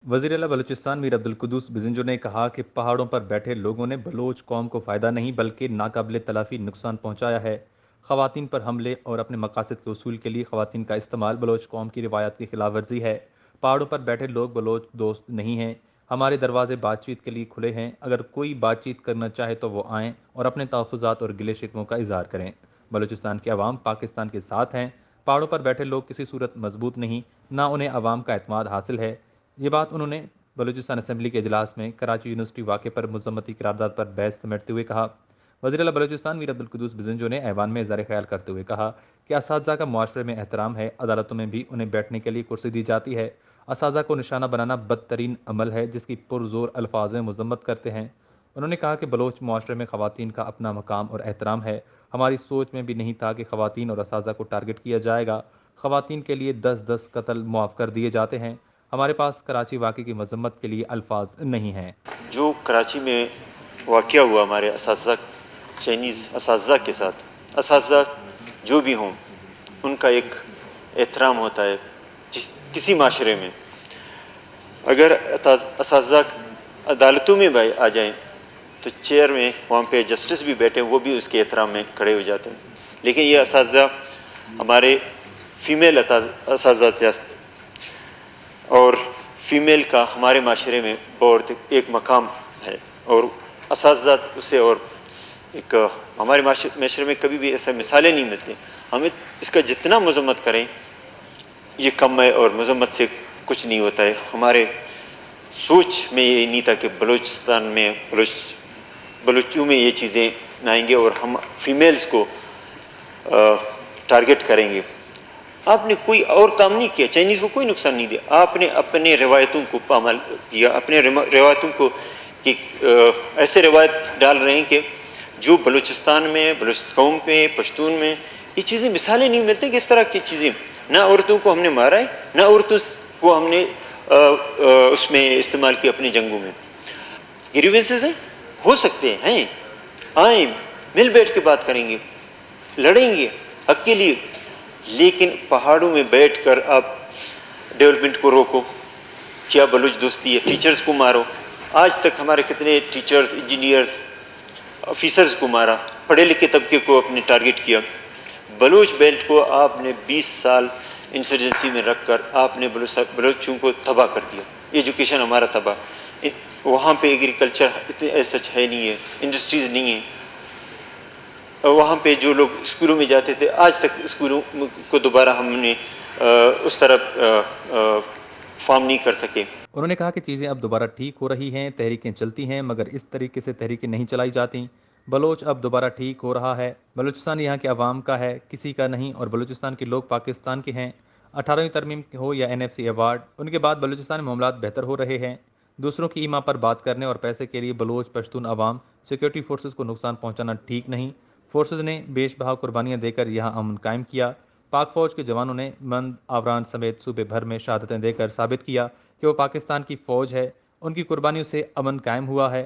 وزیر اعلیٰ بلوچستان میر عبدالقدوس بزنجو نے کہا کہ پہاڑوں پر بیٹھے لوگوں نے بلوچ قوم کو فائدہ نہیں بلکہ ناقابل تلافی نقصان پہنچایا ہے۔ خواتین پر حملے اور اپنے مقاصد کے حصول کے لیے خواتین کا استعمال بلوچ قوم کی روایات کی خلاف ورزی ہے۔ پہاڑوں پر بیٹھے لوگ بلوچ دوست نہیں ہیں۔ ہمارے دروازے بات چیت کے لیے کھلے ہیں، اگر کوئی بات چیت کرنا چاہے تو وہ آئیں اور اپنے تحفظات اور گلے شکووں کا اظہار کریں۔ بلوچستان کے عوام پاکستان کے ساتھ ہیں۔ پہاڑوں پر بیٹھے لوگ کسی صورت مضبوط نہیں، نہ انہیں عوام کا اعتماد حاصل ہے۔ یہ بات انہوں نے بلوچستان اسمبلی کے اجلاس میں کراچی یونیورسٹی واقعے پر مذمتی قرارداد پر بحث سمیٹتے ہوئے کہا۔ وزیر اعلیٰ بلوچستان میر عبدالقدوس بزنجو نے ایوان میں اظہار خیال کرتے ہوئے کہا کہ اساتذہ کا معاشرے میں احترام ہے، عدالتوں میں بھی انہیں بیٹھنے کے لیے کرسی دی جاتی ہے۔ اساتذہ کو نشانہ بنانا بدترین عمل ہے جس کی پرزور الفاظ میں مذمت کرتے ہیں۔ انہوں نے کہا کہ بلوچ معاشرے میں خواتین کا اپنا مقام اور احترام ہے۔ ہماری سوچ میں بھی نہیں تھا کہ خواتین اور اساتذہ کو ٹارگٹ کیا جائے گا۔ خواتین کے لیے 10 قتل معاف کر دیے جاتے ہیں۔ ہمارے پاس کراچی واقعے کی مذمت کے لیے الفاظ نہیں ہیں۔ جو کراچی میں واقعہ ہوا ہمارے اساتذہ، چائنیز اساتذہ کے ساتھ، اساتذہ جو بھی ہوں ان کا ایک احترام ہوتا ہے کسی معاشرے میں۔ اگر اساتذہ عدالتوں میں آ جائیں تو چیئر میں وہاں پہ جسٹس بھی بیٹھے وہ بھی اس کے احترام میں کھڑے ہو جاتے ہیں، لیکن یہ اساتذہ ہمارے فیمیل اساتذہ اور فیمیل کا ہمارے معاشرے میں بہت ایک مقام ہے، اور اساتذہ اسے اور ایک ہمارے معاشرے میں کبھی بھی ایسا مثالیں نہیں ملتی۔ ہمیں اس کا جتنا مذمت کریں یہ کم ہے، اور مذمت سے کچھ نہیں ہوتا ہے۔ ہمارے سوچ میں یہ نہیں تھا کہ بلوچستان میں بلوچوں میں یہ چیزیں نہ آئیں گے اور ہم فیمیلز کو ٹارگٹ کریں گے۔ آپ نے کوئی اور کام نہیں کیا، چائنیز کو کوئی نقصان نہیں دیا، آپ نے اپنے روایتوں کو پامال کیا، اپنے روایتوں کو کہ ایسے روایت ڈال رہے ہیں کہ جو بلوچستان میں، بلوچ قوم میں، پشتون میں یہ چیزیں مثالیں نہیں ملتی کہ اس طرح کی چیزیں۔ نہ عورتوں کو ہم نے مارا ہے، نہ عورتوں کو ہم نے اس میں استعمال کیا اپنی جنگوں میں۔ گریوینسز ہیں، ہو سکتے ہیں، آئیں مل بیٹھ کے بات کریں گے، لڑیں گے حق کے لیے، لیکن پہاڑوں میں بیٹھ کر آپ ڈیولپمنٹ کو روکو، کیا بلوچ دوستی ہے؟ ٹیچرز کو مارو۔ آج تک ہمارے کتنے ٹیچرز، انجینئرز، آفیسرز کو مارا، پڑھے لکھے طبقے کو اپنے ٹارگٹ کیا۔ بلوچ بیلٹ کو آپ نے 20 سال انسرجنسی میں رکھ کر آپ نے بلوچوں کو تباہ کر دیا، ایجوکیشن ہمارا تباہ، وہاں پہ ایگریکلچر اتنے سچ ہے نہیں ہے، انڈسٹریز نہیں ہیں، وہاں پہ جو لوگ اسکولوں میں جاتے تھے آج تک اسکولوں کو دوبارہ ہم نے اس طرح فارم نہیں کر سکے۔ انہوں نے کہا کہ چیزیں اب دوبارہ ٹھیک ہو رہی ہیں، تحریکیں چلتی ہیں، مگر اس طریقے سے تحریکیں نہیں چلائی جاتی۔ بلوچ اب دوبارہ ٹھیک ہو رہا ہے۔ بلوچستان یہاں کے عوام کا ہے، کسی کا نہیں، اور بلوچستان کے لوگ پاکستان کے ہیں۔ 18ویں ترمیم ہو یا NFC ایوارڈ، ان کے بعد بلوچستان میں معاملات بہتر ہو رہے ہیں۔ دوسروں کی ایما پر بات کرنے اور پیسے کے لیے بلوچ پشتون عوام سیکورٹی فورسز کو نقصان پہنچانا ٹھیک نہیں۔ فورسز نے بیش بہا قربانیاں دے کر یہاں امن قائم کیا۔ پاک فوج کے جوانوں نے مند آوران سمیت صوبے بھر میں شہادتیں دے کر ثابت کیا کہ وہ پاکستان کی فوج ہے۔ ان کی قربانیوں سے امن قائم ہوا ہے۔